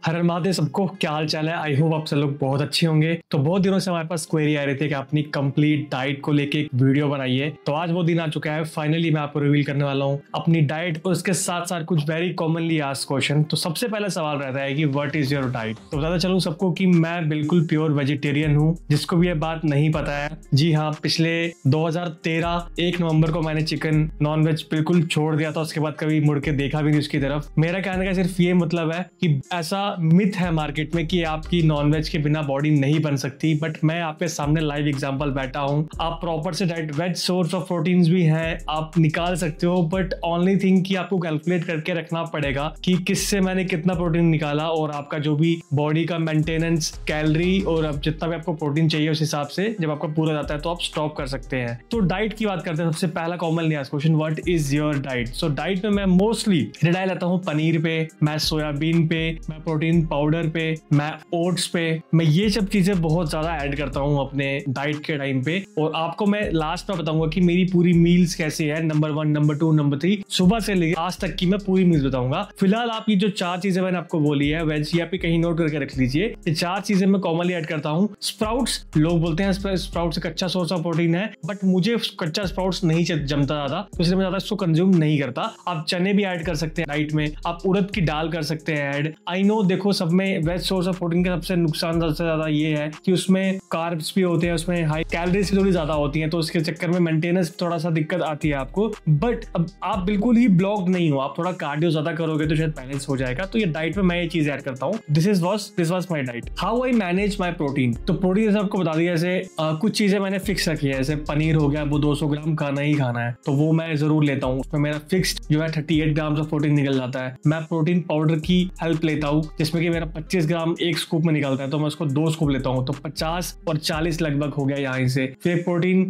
हर हर महादेव सबको, क्या हाल चाल है। आई होप आप सब लोग बहुत अच्छे होंगे। तो बहुत दिनों से हमारे पास क्वेरी आ रही थी कि अपनी कंप्लीट डाइट को लेके एक वीडियो बनाइए। तो आज वो दिन आ चुका है, फाइनली मैं आपको रिवील करने वाला हूँ अपनी डाइट और उसके साथ साथ कुछ वेरी कॉमनली आस्क्ड क्वेश्चन। तो सबसे पहला सवाल रहता है कि व्हाट इज योर डाइट। तो बताता चलूं सबको कि मैं बिल्कुल प्योर वेजिटेरियन हूँ। जिसको भी ये बात नहीं पता है, जी हाँ, पिछले 2013 1 नवंबर को मैंने चिकन नॉनवेज बिल्कुल छोड़ दिया था। उसके बाद कभी मुड़ के देखा भी नहीं उसकी तरफ। मेरा कहने का सिर्फ ये मतलब है कि ऐसा मिथ है मार्केट में कि आपकी नॉनवेज के बिना बॉडी नहीं बन सकती, बट मैं आपके सामने लाइव एग्जांपल बैठा हूँ। आप प्रॉपर से diet, veg source of proteins भी हैं, आप निकाल सकते हो, बट ओनली थिंग कि आपको कैलकुलेट करके रखना पड़ेगा कि किससे मैंने कितना प्रोटीन निकाला और आपका जो भी बॉडी का मेंटेनेंस, कैलोरी और अब जितना भी आपको प्रोटीन चाहिए उस हिसाब से जब आपका पूरा जाता है तो आप स्टॉप कर सकते हैं। तो डाइट की बात करते हैं। सबसे पहला commonly asked question, what is your diet. So diet में मैं मोस्टली रिलाय लेता हूँ पनीर पे, मैं सोयाबीन पे, मैं प्रोटीन पाउडर पे, मैं ओट्स पे, मैं ये सब चीजें बहुत ज्यादा ऐड करता हूँ अपने डाइट के टाइम पे। और आपको मैं लास्ट में बताऊंगा कि मेरी पूरी मील्स कैसी है, नंबर 1, नंबर 2, नंबर 3, सुबह से लेकर आज तक की मैं पूरी मील्स बताऊंगा। फिलहाल आप ये जो 4 चीजें मैंने आपको बोली है वेज, या पे कहीं नोट करके रख लीजिए। ये 4 चीजें मैं कॉमनली ऐड करता हूँ। स्प्राउट्स, लोग बोलते हैं स्प्राउट्स एक अच्छा सोर्स ऑफ प्रोटीन है, बट मुझे कच्चा स्प्राउट्स नहीं जमता ज्यादा, तो इसलिए मैं ज्यादा इसको कंज्यूम नहीं करता। आप चने भी ऐड कर सकते हैं डाइट में, आप उड़द की दाल कर सकते हैं ऐड। आई नो, देखो सब में वेज सोर्स ऑफ प्रोटीन का सबसे नुकसान सबसे ज्यादा ये है कि उसमें कार्ब्स भी होते हैं, उसमें हाई कैलोरीज भी थोड़ी ज्यादा होती हैं, तो उसके चक्कर में मेंटेनेंस थोड़ा सा दिक्कत आती है आपको। बट अब आप बिल्कुल ही ब्लॉक नहीं हो, आप थोड़ा कार्डियो ज्यादा करोगे तो शायद बैलेंस हो जाएगा। तो ये डाइट में मैं ये चीज ऐड करता हूँ। This was my diet. How I manage my protein. तो प्रोटीन जैसे आपको बता दिया, जैसे कुछ चीजें मैंने फिक्स रखी है, जैसे पनीर हो गया, वो 200 ग्राम खाना ही खाना है, तो वो मैं जरूर लेता हूँ। उसमें मेरा फिक्स्ड जो है 38 ग्राम ऑफ प्रोटीन निकल जाता है। मैं प्रोटीन पाउडर की हेल्प लेता हूँ, जिसमें कि मेरा 25 ग्राम एक स्कूप में निकलता है, तो मैं उसको 2 स्कूप लेता हूँ, तो 50 और 40 लगभग हो गया यहाँ से। फिर प्रोटीन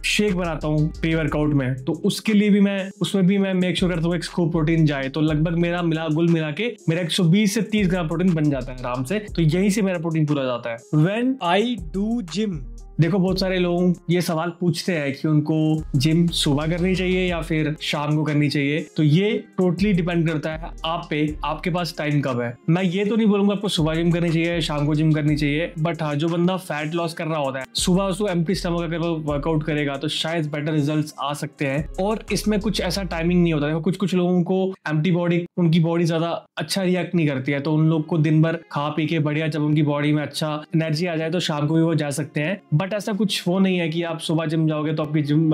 शेक बनाता हूँ प्री वर्कआउट में, तो उसके लिए भी उसमें भी मैं मेक श्योर करता हूँ एक स्कूप प्रोटीन जाए, तो लगभग मेरा मिला के मेरा 120 से 30 ग्राम प्रोटीन बन जाता है आराम से। तो यहीं से मेरा प्रोटीन पूरा जाता है। व्हेन आई डू जिम, देखो बहुत सारे लोग ये सवाल पूछते हैं कि उनको जिम सुबह करनी चाहिए या फिर शाम को करनी चाहिए। तो ये टोटली डिपेंड करता है आप पे, आपके पास टाइम कब है। मैं ये तो नहीं बोलूंगा आपको सुबह जिम करनी चाहिए, शाम को जिम करनी चाहिए, बट हाँ, जो बंदा फैट लॉस कर रहा होता है, सुबह उसको एम्प्टी स्टमक अगर वो वर्कआउट करेगा तो शायद बेटर रिजल्ट्स आ सकते हैं। और इसमें कुछ ऐसा टाइमिंग नहीं होता है। कुछ लोगों को एम्प्टी बॉडी, उनकी बॉडी ज्यादा अच्छा रिएक्ट नहीं करती है, तो उन लोग को दिन भर खा पी के बढ़िया जब उनकी बॉडी में अच्छा एनर्जी आ जाए तो शाम को भी वो जा सकते हैं। बट ऐसा कुछ वो नहीं है कि आप सुबह जिम जाओगे तो आपकी जिम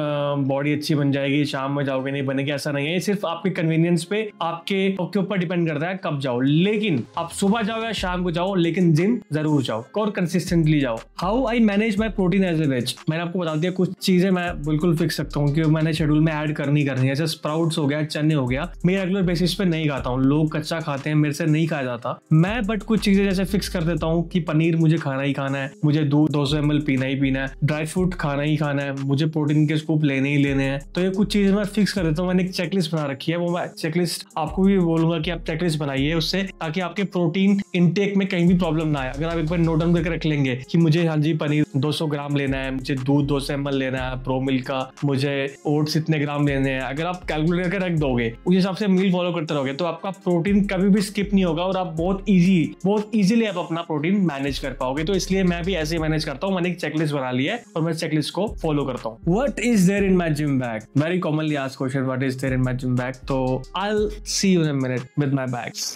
बॉडी अच्छी बन जाएगी, शाम में जाओगे नहीं बनेगी, ऐसा नहीं है। ये सिर्फ आपके कन्वीनियंस पे, आपके ऊपर डिपेंड करता है कब जाओ। लेकिन आप सुबह जाओ या शाम को जाओ, लेकिन जिम जरूर जाओ और कंसिस्टेंटली जाओ। How I manage my protein as a veg. मैंने आपको बता दिया कुछ चीजें मैं बिल्कुल फिक्स सकता हूँ कि मैंने शेड्यूल में ऐड करनी है। जैसे स्प्राउट्स हो गया, चने हो गया, मैं रेगुलर बेसिस पे नहीं खाता हूँ। लोग कच्चा खाते हैं, मेरे से नहीं खाया जाता मैं, बट कुछ चीजें जैसे फिक्स कर देता हूँ कि पनीर मुझे खाना ही खाना है, मुझे दूध 200 ml पीना ही पीना है, ड्राई फ्रूट खाना ही खाना है, मुझे प्रोटीन के स्कूप लेने ही लेने हैं। तो ये कुछ चीजें मैं फिक्स कर देता हूँ। मैंने एक चेकलिस्ट बना रखी है, वो मैं चेकलिस्ट आपको भी बोलूंगा कि आप चेकलिस्ट बनाइए उससे, ताकि आपके प्रोटीन इनटेक में कहीं भी प्रॉब्लम ना आए। अगर आप एक बार नोट डाउन करके रख लेंगे कि मुझे हाँ जी पनीर 200 ग्राम लेना है, मुझे दूध 200 ml लेना है प्रो मिल्क का, मुझे ओट्स इतने ग्राम लेने हैं, अगर आप कैलकुलेट करके रख दोगे, उस हिसाब से मील फॉलो करते रहोगे, तो आपका प्रोटीन कभी भी स्किप नहीं होगा और आप बहुत इजीली आप अपना प्रोटीन मैनेज कर पाओगे। तो इसलिए मैं भी ऐसे ही मैनेज करता हूँ। मैंने एक चेकलिस्ट बना लिया है और मैं चेकलिस्ट को फॉलो करता हूँ। What is there in my gym bag? Very commonly asked question, what is there in my gym bag? So I'll see you in a minute with my bags.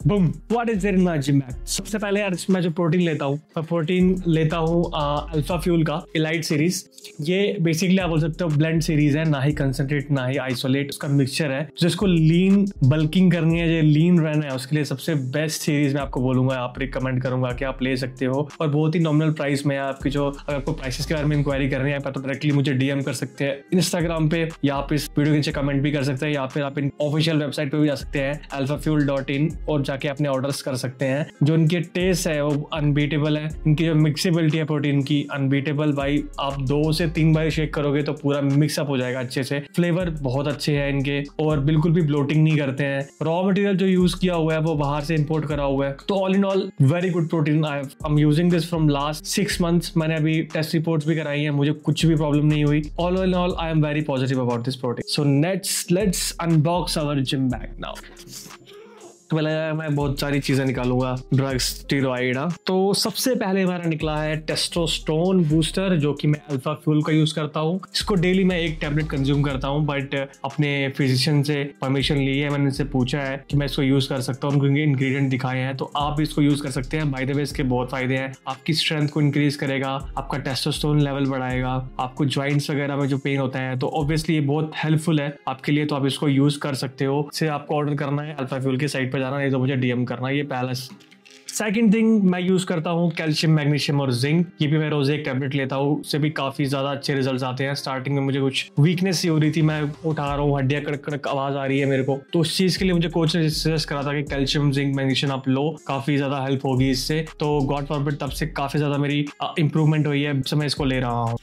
Boom. What is there in my gym bag? सबसे पहले यार मैं जो protein लेता हूँ, मैं protein लेता हूँ अल्फा फ्यूल का एलाइट सीरीज। ये बेसिकली आप बोल सकते हो ब्लेंड सीरीज है, ना ही कंसंट्रेट ना ही आइसोलेट, उसका मिक्सचर है। जिसको लीन बल्किंग करनी है, जो लीन रहना है, उसके लिए सबसे बेस्ट सीरीज मैं आपको बोलूंगा, आप रिकमेंड करूंगा कि आप ले सकते हो। और बहुत ही नॉमिनल प्राइस में आपकी जो, अगर आपको प्राइसेस के बारे में इंक्वायरी करनी है तो डायरेक्टली मुझे डीएम कर सकते हैं इंस्टाग्राम पे, या आप इस वीडियो के नीचे कमेंट भी कर सकते हैं, या फिर आप इन ऑफिशियल वेबसाइट पे भी जा सकते हैं alphafuel.in और जाके अपने ऑर्डर्स कर सकते हैं। जो इनके टेस्ट है वो अनबीटेबल है, इनकी जो मिक्सेबिलिटी है प्रोटीन की अनबीटेबल। भाई आप 2 से 3 बार शेक करोगे तो पूरा मिक्सअप हो जाएगा अच्छे से। फ्लेवर बहुत अच्छे हैं इनके और बिल्कुल भी ब्लोटिंग नहीं करते हैं। रॉ मटेरियल जो यूज किया हुआ है वो बाहर से इंपोर्ट करा हुआ है। तो all in all very good protein. I am using this from last 6 months। मैंने अभी टेस्ट रिपोर्ट्स भी कराई है, मुझे कुछ भी प्रॉब्लम नहीं हुई। All in all I am very positive about this protein. So let's unbox our gym bag now. तो पहले मैं बहुत सारी चीजें निकालूंगा, ड्रग्स, स्टेरॉइड। तो सबसे पहले हमारा निकला है टेस्टोस्टेरोन बूस्टर, जो कि मैं अल्फा फ्यूल का यूज करता हूँ। इसको डेली मैं 1 टैबलेट कंज्यूम करता हूँ, बट अपने फिजिशियन से परमिशन ली है, मैंने इनसे पूछा है कि मैं इसको यूज कर सकता हूँ, क्योंकि इंग्रेडिएंट दिखाए हैं, तो आप भी इसको यूज कर सकते हैं। बाय द वे इसके बहुत फायदे हैं, आपकी स्ट्रेंथ को इंक्रीज करेगा, आपका टेस्टोस्टेरोन लेवल बढ़ाएगा, आपको ज्वाइंट्स वगैरह में जो पेन होता है, तो ऑब्वियसली ये बहुत हेल्पफुल है आपके लिए, तो आप इसको यूज कर सकते हो। इसे आपको ऑर्डर करना है, अल्फा फ्यूल की साइट पर जाना, नहीं तो मुझे डीएम करना। ये पहला। सेकंड थिंग, मैं यूज करता हूँ कैल्शियम, मैग्नीशियम और जिंक। ये भी मैं रोज 1 टैबलेट लेता हूँ, उससे भी काफी ज्यादा अच्छे रिजल्ट्स आते हैं। स्टार्टिंग में मुझे कुछ वीकनेस सी हो रही थी, मैं उठा रहा हूँ, हड्डियां कड़क कड़क आवाज आ रही है मेरे को, तो उस चीज के लिए मुझे कोच ने सजेस्ट करा था कि कैल्शियम, जिंक, मैग्नीशियम आप लो, काफी ज्यादा हेल्प होगी इससे। तो गॉड फॉरबिड तब से काफी ज्यादा मेरी इंप्रूवमेंट हुई है, मैं इसको ले रहा हूँ।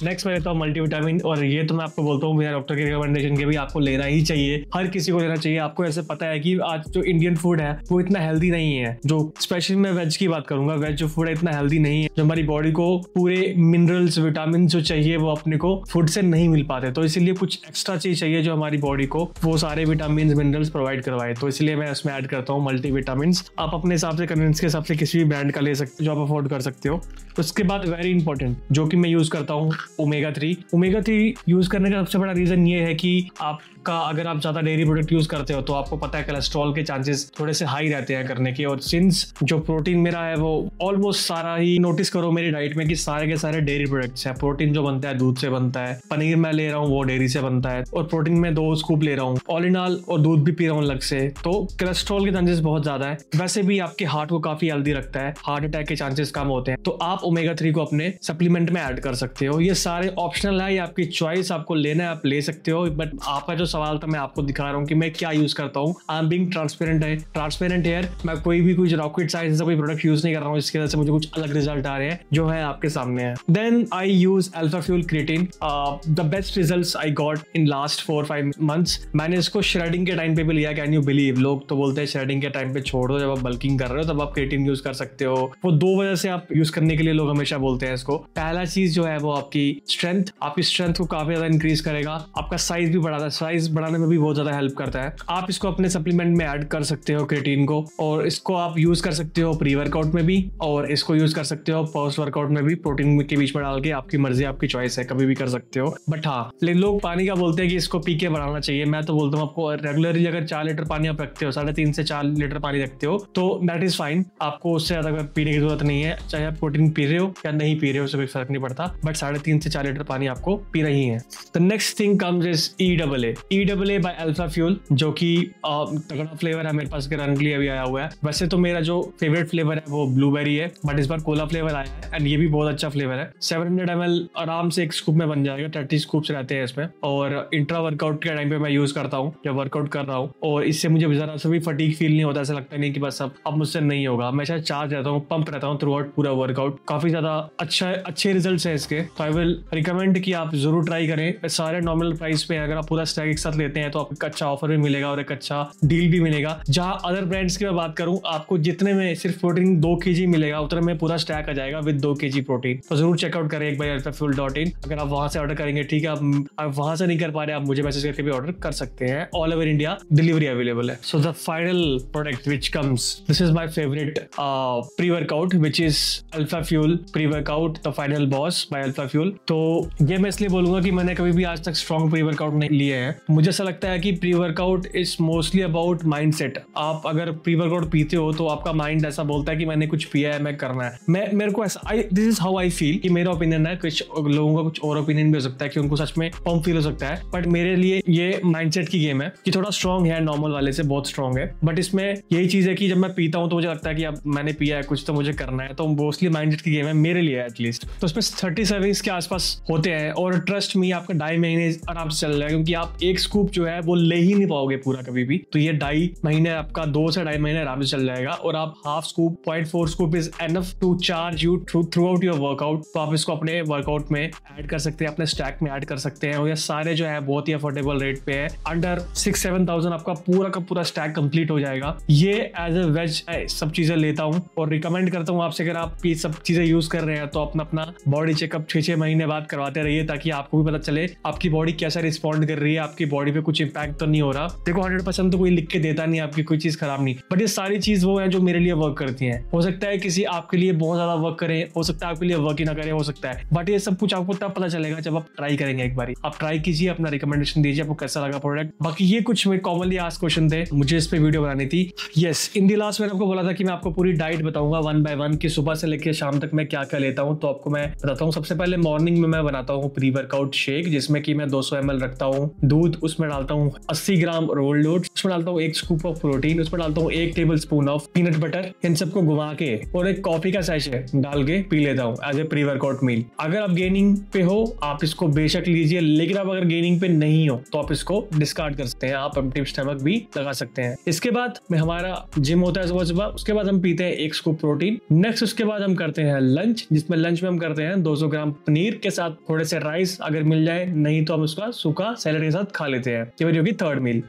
नेक्स्ट मैं लेता हूँ मल्टीविटामिन, और ये तो मैं आपको बोलता हूँ बिना डॉक्टर की रिकमेंडेशन के भी आपको लेना ही चाहिए, हर किसी को लेना चाहिए। आपको ऐसे पता है कि आज जो इंडियन फूड है वो इतना हेल्दी नहीं है, जो स्पेशली मैं वेज की बात करूंगा, वेज जो फूड है इतना हेल्दी नहीं है, जो हमारी बॉडी को पूरे मिनरल्स, विटामिन जो चाहिए वो अपने को फूड से नहीं मिल पाते, तो इसीलिए कुछ एक्स्ट्रा चीज चाहिए जो हमारी बॉडी को वो सारे विटामिन, मिनरल्स प्रोवाइड करवाए, तो इसलिए मैं उसमें ऐड करता हूँ मल्टीविटामिन। आप अपने हिसाब से, कन्वीनियंस के हिसाब से किसी भी ब्रांड का ले सकते हो जो आप अफोर्ड कर सकते हो। उसके बाद वेरी इंपॉर्टेंट जो कि मैं यूज करता हूँ, ओमेगा 3। ओमेगा 3 यूज करने का सबसे बड़ा रीजन ये है कि आपका, अगर आप ज्यादा डेयरी प्रोडक्ट यूज करते हो तो आपको पता है कोलेस्ट्रॉल के चांसेस थोड़े से हाई रहते हैं करने के, और सिंस जो प्रोटीन मेरा है वो ऑलमोस्ट सारा ही, नोटिस करो मेरी डाइट में कि सारे के सारे डेयरी प्रोडक्ट्स है। प्रोटीन जो बनता है दूध से बनता है, पनीर मैं ले रहा हूँ वो डेयरी से बनता है, और प्रोटीन में 2 स्कूप ले रहा हूँ ऑल इन ऑल, और दूध भी पी रहा हूँ अलग से, तो कोलेस्ट्रॉल के चांसेस बहुत ज्यादा है। वैसे भी आपके हार्ट को काफी हेल्दी रखता है, हार्ट अटैक के चांसेस कम होते हैं, तो आप ओमेगा 3 को अपने सप्लीमेंट में ऐड कर सकते हो। ये सारे ऑप्शनल है, ये आपकी चॉइस, आपको लेना है आप ले सकते हो, बट आपका जो सवाल था मैं आपको दिखा रहा हूँ कि मैं क्या यूज करता हूँ। I am being transparent here, मैं कोई भी कुछ रॉकेट साइंस से कोई प्रोडक्ट यूज नहीं कर रहा हूँ, इसकी वजह से मुझे कुछ अलग रिजल्ट आ रहे हैं जो है आपके सामने है। Then I use alpha fuel creatine, the best results I got in last 4-5 months. मैंने इसको श्रेडिंग के टाइम पे भी लिया, कैन यू बिलीव। लोग तो बोलते हैं श्रेडिंग के टाइम पे छोड़ दो, जब आप बल्किंग कर रहे हो तब आप क्रिएटिन यूज कर सकते हो। वो 2 वजह से आप यूज करने के लिए लोग हमेशा बोलते हैं इसको। पहला चीज जो है वो आपकी स्ट्रेंथ, आपकी स्ट्रेंथ को काफी ज्यादा इंक्रीज करेगा, आपका साइज भी बढ़ाता है, साइज बढ़ाने में भी बहुत ज्यादा हेल्प करता है। आप इसको अपने सप्लीमेंट में ऐड कर सकते हो क्रिएटिन को, और इसको आप यूज कर सकते हो प्री वर्कआउट में भी, और इसको यूज कर सकते हो पोस्ट वर्कआउट में भी, प्रोटीन के बीच में डाल के। आपकी मर्जी, आपकी चॉइस है, कभी भी कर सकते हो। बट हाँ, लेकिन लोग पानी का बोलते हैं कि इसको पी के बढ़ाना चाहिए। मैं तो बोलता हूँ आपको रेगुलरली अगर 4 लीटर पानी आप रखते हो, 3.5 से 4 लीटर पानी रखते हो, तो दैट इज फाइन। आपको उससे ज्यादा पीने की जरूरत नहीं है, चाहे आप प्रोटीन पी रहे हो या नहीं पी रहे हो, उससे कोई फर्क नहीं पड़ता, बट 3.5 से 4 लीटर पानी आपको पीना ही है। The next thing comes is EAA bye Alpha fuel, जो कि तगड़ा फ्लेवर है मेरे पास, करंटली अभी आया हुआ है। वैसे तो मेरा जो फेवरेट फ्लेवर है वो ब्लूबेरी है, बट इस बार कोला फ्लेवर आया है, एंड ये भी बहुत अच्छा फ्लेवर है। 700 ml आराम से 1 स्कूप में बन जाएगा, 30 स्कूप्स रहते हैं इसमें, और इंट्रा वर्कआउट के टाइम पे मैं यूज करता हूँ जब वर्कआउट कर रहा हूँ, और इससे मुझे जरा सा भी फटीग फील नहीं होता, ऐसा लगता नहीं कि बस अब मुझसे नहीं होगा। हमेशा चार्ज रहता हूँ, पंप रहता हूँ थ्रू आउट पूरा वर्कआउट। काफी ज्यादा अच्छे रिजल्ट्स है इसके, तो आई विल रिकमेंड कि आप जरूर ट्राई करें। सारे नॉर्मल प्राइस पे अगर आप पूरा स्टैक एक साथ लेते हैं तो आपको अच्छा ऑफर भी मिलेगा और एक अच्छा डील भी मिलेगा। जहां अदर ब्रांड्स की मैं बात करूं, आपको जितने में सिर्फ प्रोटीन 2 kg मिलेगा, उतने में पूरा स्टैक आ जाएगा विद 2 kg प्रोटीन। तो जरूर चेकआउट करें एक बार alphafuel.in। अगर आप वहां से ऑर्डर करेंगे, ठीक है, आप वहां से नहीं कर पा रहे, आप मुझे मैसेज करके भी ऑर्डर कर सकते हैं। All over India delivery available है। So the final product which comes, this is my favourite pre workout which is Alpha Fuel pre workout the final boss by Alpha Fuel. तो ये मैं इसलिए बोलूंगा कि मैंने कभी भी आज तक स्ट्रॉन्ग प्री वर्कआउट नहीं लिए हैं। मुझे ऐसा लगता है कि pre workout is mostly about mindset. आप अगर प्री वर्कआउट पीते हो तो आपका माइंड ऐसा बोलता है कि मैंने कुछ पिया है, मैं करना है। मेरे को ऐसा, this is how I feel, कि मेरा ओपिनियन है, कुछ लोगों का कुछ और ओपिनियन भी हो सकता है कि उनको सच में पंप फील हो सकता है, बट मेरे लिए ये माइंडसेट की गेम है कि थोड़ा स्ट्रॉन्ग है, नॉर्मल वाले से बहुत स्ट्रॉन्ग है। बट इसमें यही चीज है कि जब मैं पीता हूँ तो मुझे लगता है कि अब मैंने पिया है कुछ, तो मुझे करना है। तो मोस्टली माइंडसेट की गेम है मेरे लिए एटलीस्ट। तो उसमें 30 सर्विंग्स के आसपास होते हैं, और ट्रस्ट मी आपका 2.5 महीने आराम से चल रहा है, क्योंकि आप एक स्कूप जो है वो ले ही नहीं पाओगे पूरा कभी भी। तो ये 2.5 महीने आपका 2 से 2.5 महीने आराम से चल जाएगा, और आप half scoop 0.4 scoop is enough to charge you throughout your workout. तो आप इसको अपने वर्कआउट में ऐड कर सकते हैं, अपने स्टैक में ऐड कर सकते हैं, और ये सारे जो है बहुत ही अफोर्डेबल रेट पे है। अंडर 6-7,000 आपका पूरा का पूरा स्टैक कंप्लीट हो जाएगा। ये एज ए वेज सब चीजें लेता हूँ और रिकमेंड करता हूँ आपसे, अगर आप ये सब चीजें यूज कर रहे हैं तो अपना बॉडी चेकअप 6-6 महीने महीने बाद करवाते रहिए, ताकि आपको भी पता चले आपकी बॉडी कैसा रिस्पॉन्ड कर रही है, आपकी बॉडी पे कुछ इंपैक्ट तो नहीं हो रहा। देखो 100% तो कोई लिख के देता नहीं, आपकी कोई चीज खराब नहीं, बट ये सारी चीज वो है जो मेरे लिए वर्क करती है। हो सकता है किसी आपके लिए बहुत ज्यादा वर्क करे, हो सकता है आपके लिए वर्क ही ना करे, हो सकता है, बट ये सब कुछ आपको तब पता चलेगा जब आप ट्राई करेंगे। एक बार आप ट्राई कीजिए, अपना रिकमेंडेशन दीजिए, आपको कैसा लगा प्रोडक्ट। बाकी ये कुछ मेरे कॉमनली आस्क्ड क्वेश्चन थे, मुझे इस पे वीडियो बनानी थी। यस, इन दी लास्ट मैंने आपको बोला था कि मैं आपको पूरी डाइट बताऊंगा 1 by 1 कि सुबह से लेकर शाम तक मैं क्या क्या लेता हूँ। तो आपको मैं बताता हूँ। सबसे पहले मॉर्निंग में मैं बनाता हूँ प्री वर्कआउट शेक, जिसमें कि मैं 200 ml रखता हूँ दूध, उसमें डालता हूँ 80 ग्राम रोल्ड ओट्स, उसमें डालता हूँ 1 स्कूप ऑफ प्रोटीन, उसमें डालता हूँ 1 टेबलस्पून ऑफ पीनट बटर। इन सबको घुमा के और एक कॉफी का सैशे डाल के पी लेता हूँ as a pre workout meal. अगर आप गेनिंग पे हो आप इसको बेशक लीजिए, लेकिन आप अगर गेनिंग पे नहीं हो तो आप इसको डिस्कार्ड कर सकते हैं, आप एम्प्टी स्टमक भी लगा सकते हैं। इसके बाद में हमारा जिम होता है सुबह, उसके बाद हम पीते हैं 1 स्कूप प्रोटीन। नेक्स्ट उसके बाद हम करते हैं लंच, जिसमें लंच में हम करते हैं 200 ग्राम पनीर के साथ थोड़े से राइस अगर मिल जाए, नहीं तो हम उसका सूखा सैलेड के साथ खा लेते हैं। ये मेरी होगी थर्ड मील।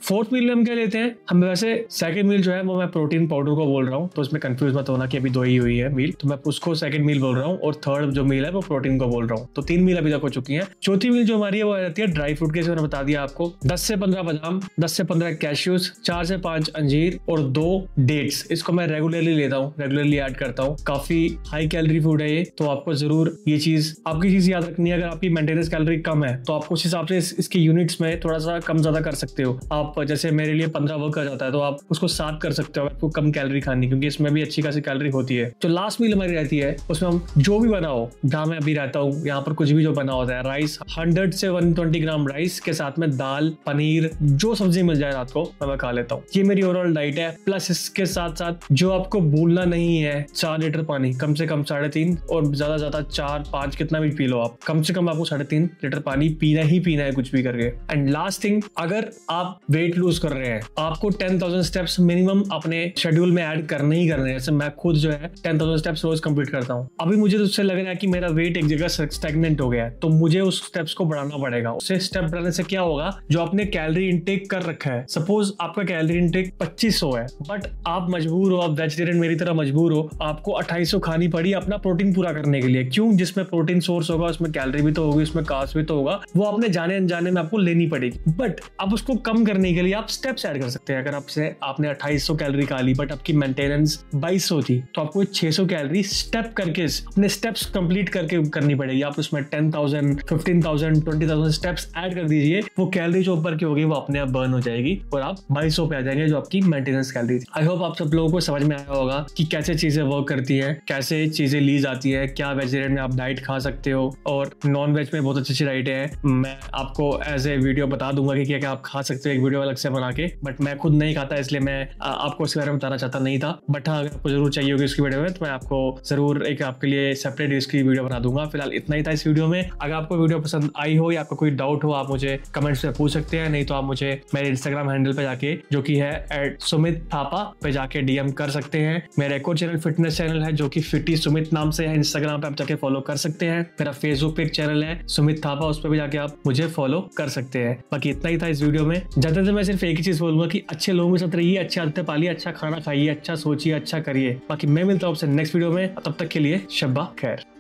फोर्थ मील में हम क्या लेते हैं, हम वैसे सेकंड मील जो है वो मैं प्रोटीन पाउडर को बोल रहा हूँ, तो इसमें कंफ्यूज मत होना कि अभी 2 ही हुई है मील, तो मैं उसको सेकंड मील बोल रहा हूँ और थर्ड जो मील है वो प्रोटीन को बोल रहा हूँ। तो 3 मील अभी तक हो चुकी है। चौथी मील जो हमारी है वो आ जाती है ड्राई फ्रूट के, मैंने बता दिया आपको 10 से 15 बादाम, 10 से 15 कैश्यूज, 4 से 5 अंजीर और 2 डेट्स। इसको मैं रेगुलरली लेता हूँ, रेगुलरली ऐड करता हूँ। काफी हाई कैलोरी फूड है ये, तो आपको जरूर ये चीज आपकी चीज याद रखनी है। अगर आपकी मेंटेनेंस कैलोरी कम है तो आप उस हिसाब से इसकी यूनिट्स में थोड़ा सा कम ज्यादा कर सकते हो। आप जैसे मेरे लिए 15 वर्क कर जाता है तो आप उसको 7 कर सकते हो, आपको कम कैलोरी खानी, क्योंकि इसमें भी अच्छी खासी कैलोरी होती है। जो लास्ट मील हमारी रहती है उसमें हम जो भी बनाओ, जहां मैं अभी रहता हूँ यहाँ पर कुछ भी जो बना होता है, राइस 100 से 120 ग्राम राइस के साथ में दाल, पनीर, जो सब्जी मिल जाए रात को मैं खा लेता हूँ। ये मेरी ओवरऑल डाइट है। प्लस इसके साथ साथ जो आपको भूलना नहीं है, 4 लीटर पानी, कम से कम 3.5 और ज्यादा ज्यादा 4-5 कितना भी पी लो आप, कम से कम आपको 3.5 लीटर पानी पीना ही पीना है कुछ भी करके। एंड लास्ट थिंग, अगर आप वेट लूज कर रहे हैं आपको 10,000 स्टेप्स मिनिमम अपने शेड्यूल में ऐड करने ही करने हैं। जैसे मैं खुद जो है 10,000 स्टेप्स रोज कंप्लीट करता हूँ। अभी मुझे तो उससे लग रहा है कि मेरा वेट एक जगह स्टैग्नेंट हो गया है, तो मुझे उस स्टेप्स को बढ़ाना पड़ेगा। उससे स्टेप बढ़ाने से क्या होगा, जो आपने कैलोरी इंटेक कर रखा है, सपोज आपका कैलोरी इंटेक 2500 है, बट आप मजबूर हो, आप वेजिटेरियन मेरी तरह मजबूर हो, आपको 2800 खानी पड़ी अपना प्रोटीन पूरा करने के लिए। क्यों? जिसमें प्रोटीन सोर्स होगा उसमें कैलोरी भी तो होगी, उसमें कार्ब्स भी तो होगा, वो आपने जाने अनजाने में आपको लेनी पड़ेगी। बट अब उसको कम करने के लिए आप स्टेप्स ऐड कर सकते हैं। अगर आपने 2800 कैलोरी खा ली बट आपकी मेंटेनेंस 2200 थी, तो आपको 600 कैलोरी स्टेप करके अपने स्टेप्स कंप्लीट करके करनी पड़ेगी। आप उसमें 10,000, 15,000, 20,000 स्टेप्स ऐड कर दीजिए, वो कैलोरी जो ऊपर की होगी वो अपने आप बर्न हो जाएगी और आप 2200 पे आ जाएंगे, जो आपकी मेंटेनेंस कैलोरी थी। आई होप आप सब लोगों को समझ में आया होगा कि कैसे चीजें वर्क करती है, कैसे चीजें ली जाती है, क्या वेजिटेरियन में आप डाइट खा सकते हो और नॉन वेज में बहुत अच्छी अच्छी डाइट है। मैं आपको एज ए वीडियो बता दूंगा कि क्या क्या आप खा सकते हो, एक वीडियो अलग से बना के, बट मैं खुद नहीं खाता इसलिए मैं आपको इसके बारे में बताना चाहता नहीं था। बट हाँ, अगर आपको जरूर चाहिए होगी इसकी वीडियो में तो मैं आपको जरूर एक आपके लिए सेपरेट इसकी वीडियो बना दूंगा। फिलहाल इतना ही था इस वीडियो में। अगर आपको वीडियो पसंद आई हो या आपको कोई डाउट हो, आप मुझे कमेंट्स में पूछ सकते हैं, नहीं तो आप मुझे मेरे इंस्टाग्राम हैंडल पे जाके, जो कि है सुमित थापा, पे जाके डीएम कर सकते हैं। मेरा एक और चैनल फिटनेस चैनल है जो कि फिटी सुमित नाम से है, इंस्टाग्राम पे आप जाके फॉलो कर सकते हैं। मेरा फेसबुक पे एक चैनल है सुमित थापा, उस पर भी जाके आप मुझे फॉलो कर सकते हैं। बाकी इतना ही था इस वीडियो में। ज्यादातर मैं सिर्फ एक ही चीज बोलूंगा कि अच्छे लोगों के साथ रहिए, अच्छी आदतें पालिए, अच्छा खाना खाइए, अच्छा सोचिए, अच्छा करिए। बाकी मैं मिलता हूँ आपसे नेक्स्ट वीडियो में, तब तक के लिए शब्बा खैर।